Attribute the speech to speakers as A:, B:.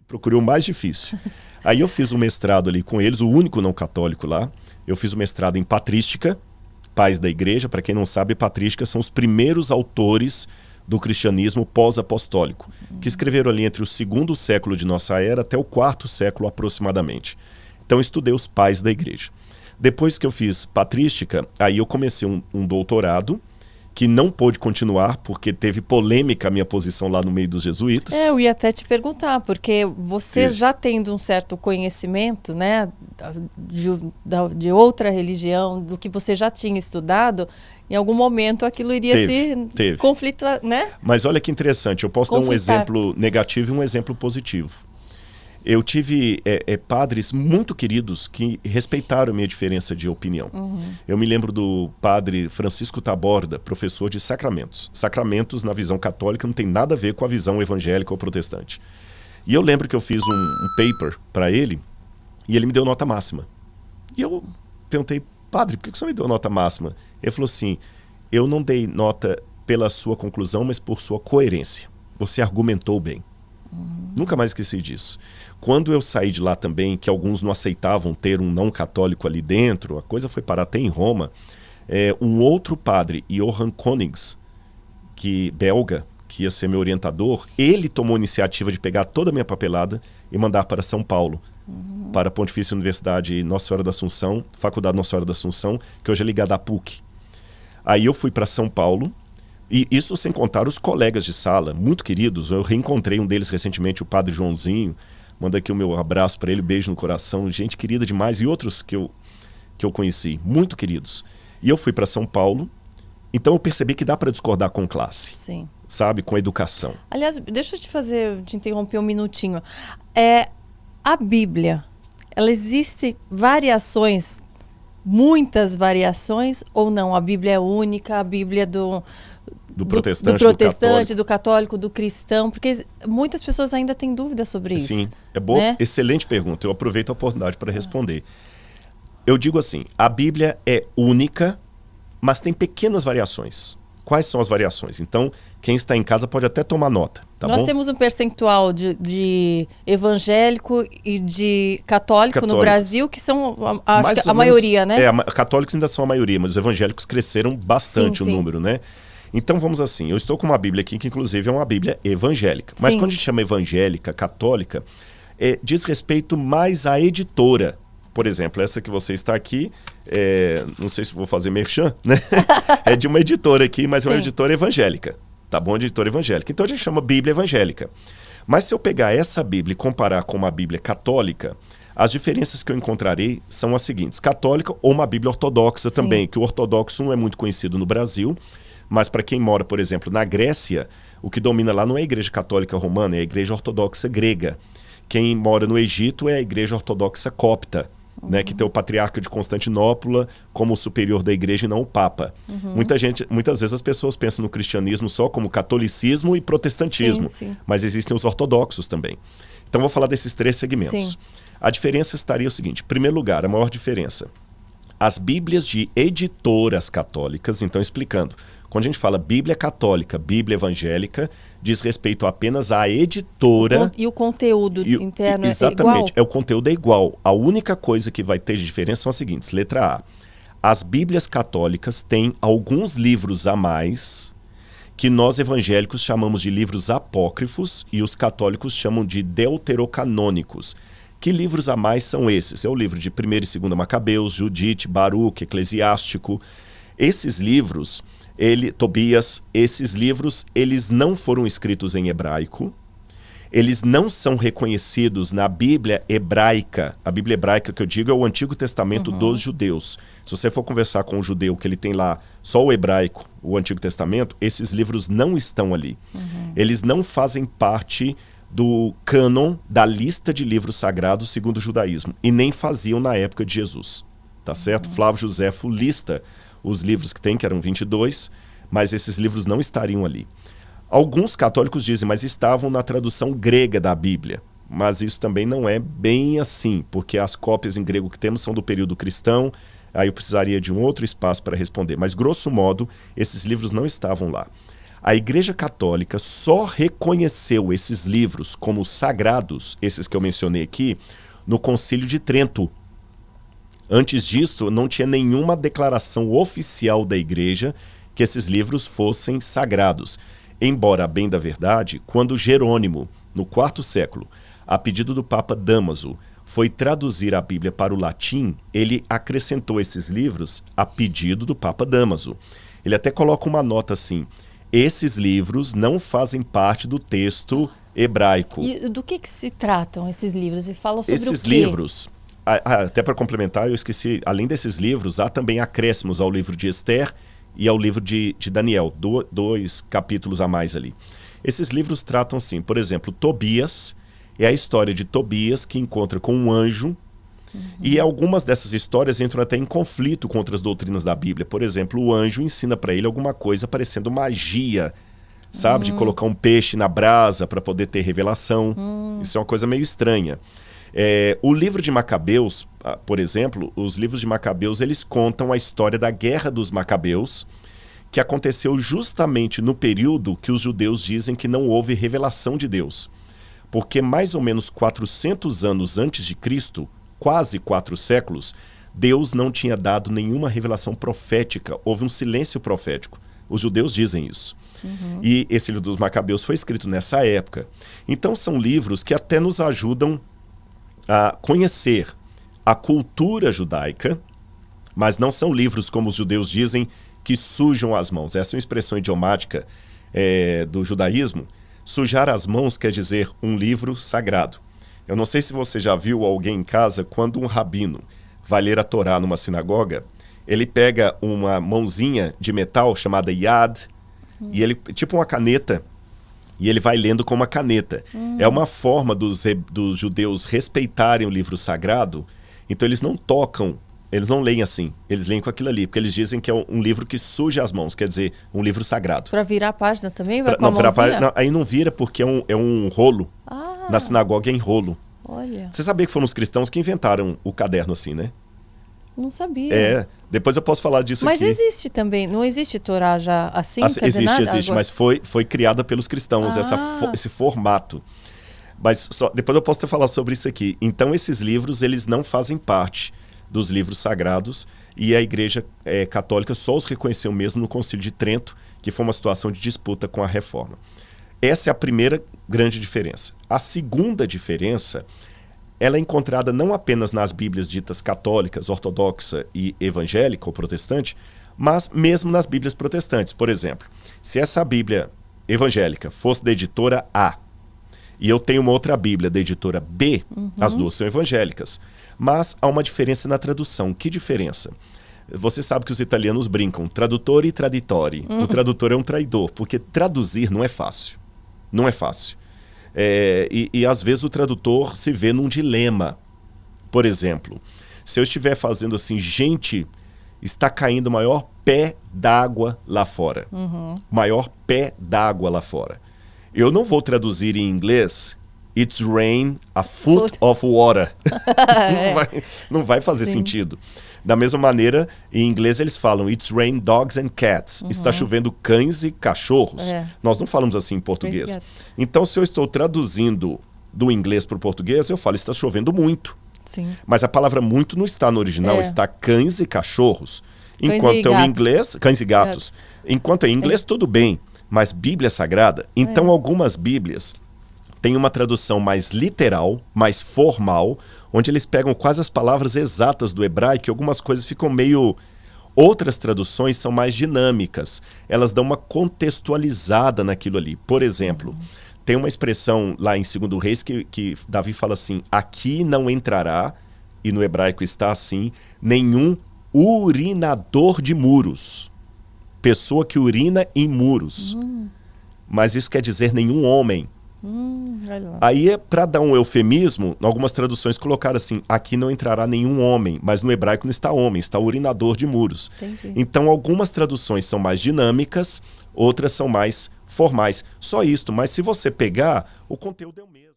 A: procurei o mais difícil. Aí eu fiz um mestrado ali com eles, o único não católico lá. Eu fiz o mestrado em patrística, pais da igreja. Para quem não sabe, patrística são os primeiros autores do cristianismo pós-apostólico, que escreveram ali entre o 2º século de nossa era até o 4º século aproximadamente. Então eu estudei os pais da igreja. Depois que eu fiz patrística, aí eu comecei um doutorado, que não pôde continuar, porque teve polêmica a minha posição lá no meio dos jesuítas.
B: Eu ia até te perguntar, porque você já tendo um certo conhecimento, né, de outra religião, do que você já tinha estudado, em algum momento aquilo iria se conflitar, né?
A: Mas olha que interessante, eu posso dar um exemplo negativo e um exemplo positivo. Eu tive padres muito queridos que respeitaram a minha diferença de opinião. Eu me lembro do padre Francisco Taborda, professor de sacramentos. Sacramentos, na visão católica, não tem nada a ver com a visão evangélica ou protestante. E eu lembro que eu fiz um paper para ele e ele me deu nota máxima. E eu perguntei, padre, por que o senhor me deu nota máxima? Ele falou assim, eu não dei nota pela sua conclusão, mas por sua coerência. Você argumentou bem. Nunca mais esqueci disso. Quando eu saí de lá também, que alguns não aceitavam ter um não católico ali dentro, a coisa foi parar até em Roma, um outro padre, Johan Konings, belga, que ia ser meu orientador, ele tomou a iniciativa de pegar toda a minha papelada e mandar para São Paulo, para a Pontifícia Universidade Nossa Senhora da Assunção, Faculdade Nossa Senhora da Assunção, que hoje é ligada à PUC. Aí eu fui para São Paulo, e isso sem contar os colegas de sala, muito queridos. Eu reencontrei um deles recentemente, o padre Joãozinho. Manda aqui o meu abraço para ele, beijo no coração. Gente querida demais. E outros que eu conheci, muito queridos. E eu fui para São Paulo. Então eu percebi que dá para discordar com classe.
B: Sim.
A: Sabe? Com educação.
B: Aliás, deixa eu te interromper um minutinho. A Bíblia, ela existe variações, muitas variações ou não? A Bíblia é única, a Bíblia do protestante, do católico, do cristão, porque muitas pessoas ainda têm dúvidas sobre isso.
A: Sim, é boa, né? Excelente pergunta, eu aproveito a oportunidade para responder. Eu digo assim, a Bíblia é única, mas tem pequenas variações. Quais são as variações? Então, quem está em casa pode até tomar nota, tá bom?
B: Nós temos um percentual de evangélico e de católico no Brasil, que são a maioria, né?
A: Católicos ainda são a maioria, mas os evangélicos cresceram bastante o número, né? Então vamos assim, eu estou com uma Bíblia aqui que inclusive é uma Bíblia evangélica. Mas quando a gente chama evangélica, católica, diz respeito mais à editora. Por exemplo, essa que você está aqui, não sei se vou fazer merchan, né? É de uma editora aqui, mas é uma editora evangélica. Tá bom? Editora evangélica. Então a gente chama Bíblia evangélica. Mas se eu pegar essa Bíblia e comparar com uma Bíblia católica, as diferenças que eu encontrarei são as seguintes. Católica ou uma Bíblia ortodoxa também, que o ortodoxo não é muito conhecido no Brasil. Mas para quem mora, por exemplo, na Grécia, o que domina lá não é a Igreja Católica Romana, é a Igreja Ortodoxa Grega. Quem mora no Egito é a Igreja Ortodoxa Copta, né, que tem o Patriarca de Constantinopla como o superior da Igreja e não o Papa. Muitas vezes as pessoas pensam no cristianismo só como catolicismo e protestantismo, mas existem os ortodoxos também. Então vou falar desses 3 segmentos. A diferença estaria o seguinte, em primeiro lugar, a maior diferença. As Bíblias de editoras católicas, então explicando, quando a gente fala Bíblia católica, Bíblia evangélica, diz respeito apenas à editora.
B: E o conteúdo interno é igual?
A: Exatamente, o conteúdo é igual. A única coisa que vai ter de diferença são as seguintes. Letra A. As Bíblias católicas têm alguns livros a mais que nós evangélicos chamamos de livros apócrifos e os católicos chamam de deuterocanônicos. Que livros a mais são esses? É o livro de 1º e 2º Macabeus, Judite, Baruque, Eclesiástico. Esses livros... Tobias, esses livros, eles não foram escritos em hebraico, eles não são reconhecidos na Bíblia hebraica. A Bíblia hebraica que eu digo é o Antigo Testamento dos judeus. Se você for conversar com um judeu que ele tem lá só o hebraico, o Antigo Testamento, esses livros não estão ali. Eles não fazem parte do cânon da lista de livros sagrados segundo o judaísmo, e nem faziam na época de Jesus, tá certo? Flávio Josefo lista os livros que tem, que eram 22, mas esses livros não estariam ali. Alguns católicos dizem, mas estavam na tradução grega da Bíblia. Mas isso também não é bem assim, porque as cópias em grego que temos são do período cristão, aí eu precisaria de um outro espaço para responder. Mas, grosso modo, esses livros não estavam lá. A Igreja Católica só reconheceu esses livros como sagrados, esses que eu mencionei aqui, no Concílio de Trento. Antes disso, não tinha nenhuma declaração oficial da Igreja que esses livros fossem sagrados. Embora, a bem da verdade, quando Jerônimo, no IV século, a pedido do Papa Dámaso, foi traduzir a Bíblia para o latim, ele acrescentou esses livros a pedido do Papa Dámaso. Ele até coloca uma nota assim: esses livros não fazem parte do texto hebraico.
B: E do que se tratam esses livros? Eles falam sobre
A: esses
B: o quê?
A: Livros, até para complementar, eu esqueci, além desses livros, há também acréscimos ao livro de Esther e ao livro de Daniel, dois capítulos a mais ali. Esses livros tratam assim, por exemplo, Tobias é a história de Tobias que encontra com um anjo. E algumas dessas histórias entram até em conflito com outras doutrinas da Bíblia. Por exemplo, o anjo ensina para ele alguma coisa parecendo magia, sabe? De colocar um peixe na brasa para poder ter revelação. Isso é uma coisa meio estranha. O livro de Macabeus, por exemplo, os livros de Macabeus, eles contam a história da Guerra dos Macabeus, que aconteceu justamente no período que os judeus dizem que não houve revelação de Deus. Porque mais ou menos 400 anos antes de Cristo, quase 4 séculos, Deus não tinha dado nenhuma revelação profética. Houve um silêncio profético. Os judeus dizem isso. E esse livro dos Macabeus foi escrito nessa época. Então são livros que até nos ajudam a conhecer a cultura judaica, mas não são livros, como os judeus dizem, que sujam as mãos. Essa é uma expressão idiomática do judaísmo. Sujar as mãos quer dizer um livro sagrado. Eu não sei se você já viu alguém em casa, quando um rabino vai ler a Torá numa sinagoga, ele pega uma mãozinha de metal chamada yad, e ele, tipo uma caneta, e ele vai lendo com uma caneta. É uma forma dos judeus respeitarem o livro sagrado, então eles não tocam, eles não leem assim, eles leem com aquilo ali, porque eles dizem que é um livro que suja as mãos, quer dizer, um livro sagrado.
B: Para virar a página também? Vai com a mãozinha?
A: Não, aí não vira porque é um rolo. Na sinagoga é em rolo.
B: Olha.
A: Você sabia que foram os cristãos que inventaram o caderno assim, né?
B: Não sabia.
A: Depois eu posso falar disso
B: Mas
A: aqui.
B: Mas existe também, não existe Torá já assim?
A: Existe, mas foi criada pelos cristãos, esse formato. Mas depois eu posso te falar sobre isso aqui. Então esses livros, eles não fazem parte dos livros sagrados, e a Igreja Católica só os reconheceu mesmo no Concílio de Trento, que foi uma situação de disputa com a Reforma. Essa é a primeira grande diferença. A segunda diferença, ela é encontrada não apenas nas Bíblias ditas católicas, ortodoxa e evangélica ou protestante, mas mesmo nas Bíblias protestantes. Por exemplo, se essa Bíblia evangélica fosse da editora A, e eu tenho uma outra Bíblia da editora B, as duas são evangélicas. Mas há uma diferença na tradução. Que diferença? Você sabe que os italianos brincam, tradutor e traditori. O tradutor é um traidor, porque traduzir não é fácil. Não é fácil. E às vezes o tradutor se vê num dilema. Por exemplo, se eu estiver fazendo assim, gente, está caindo o maior pé d'água lá fora. Maior pé d'água lá fora. Eu não vou traduzir em inglês It's rain a foot of water. Não vai fazer sentido. Da mesma maneira, em inglês eles falam It's rain dogs and cats. Está chovendo cães e cachorros. Nós não falamos assim em português. Então, se eu estou traduzindo do inglês para o português, eu falo está chovendo muito.
B: Sim.
A: Mas a palavra muito não está no original, está cães e cachorros. Enquanto é em inglês, cães e gatos. Enquanto é em inglês, tudo bem. Mas Bíblia Sagrada, então algumas Bíblias têm uma tradução mais literal, mais formal, onde eles pegam quase as palavras exatas do hebraico e algumas coisas ficam meio... Outras traduções são mais dinâmicas, elas dão uma contextualizada naquilo ali. Por exemplo, tem uma expressão lá em 2 Reis que Davi fala assim, aqui não entrará, e no hebraico está assim, nenhum urinador de muros. Pessoa que urina em muros. Mas isso quer dizer nenhum homem. Aí, para dar um eufemismo, algumas traduções colocaram assim, aqui não entrará nenhum homem, mas no hebraico não está homem, está urinador de muros.
B: Entendi.
A: Então, algumas traduções são mais dinâmicas, outras são mais formais. Só isto, mas se você pegar, o conteúdo é o mesmo.